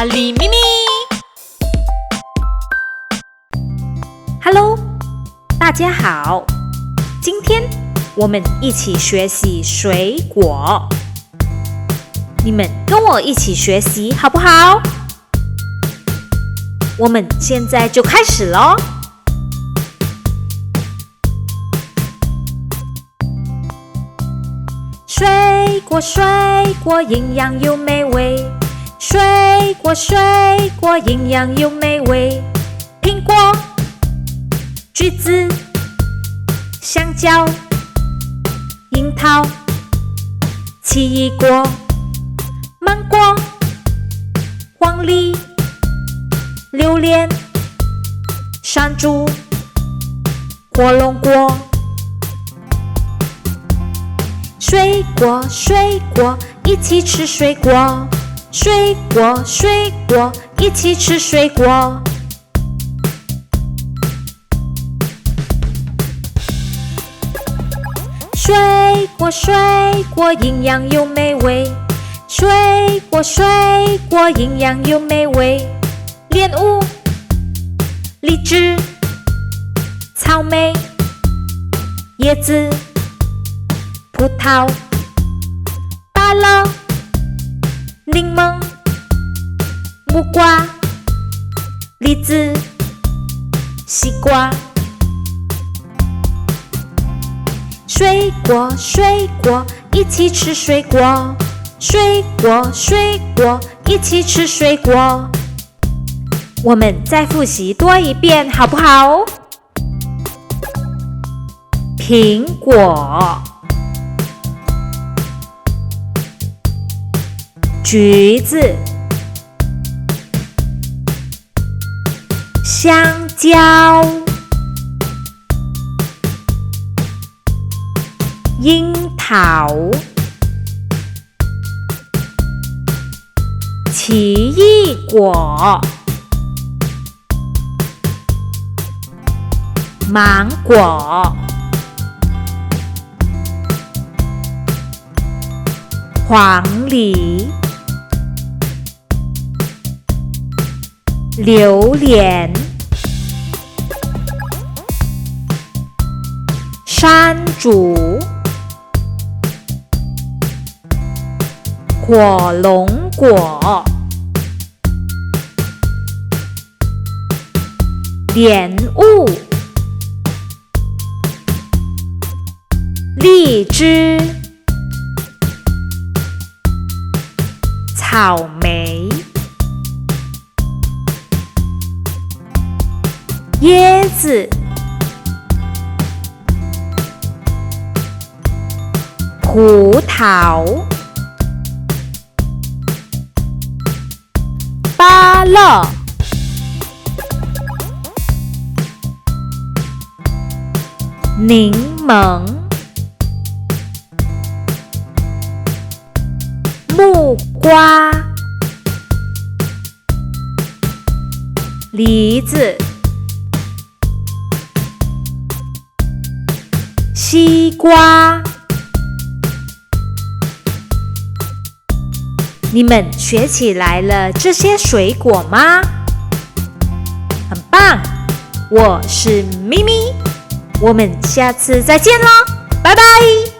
咖喱咪咪 Hello， 大家好，今天我们一起学习水果，你们跟我一起学习好不好？我们现在就开始咯。水果，水果，营养又美味。水果，水果，营养又美味。苹果、橘子、香蕉、樱桃、奇异果、芒果、黄梨、榴莲、山竹、火龙果。水果，水果，一起吃水果。水果，水果，一起吃水果。水果，水果，营养又美味。水果，水果，营养又美味。莲雾、荔枝、草莓、椰子、葡萄、芭乐、柠檬、木瓜、梨子、西瓜。水果，水果，一起吃水果。水果，水果，一起吃水果。我们再复习多一遍好不好？苹果、橘子、香蕉、樱桃、奇异果、芒果、黄梨、榴莲、山竹、火龙果、莲雾、荔枝、草莓、椰子、葡萄、芭乐、柠檬、木瓜、梨子、西瓜。你们学起来了这些水果吗？很棒！我是咪咪，我们下次再见咯，拜拜。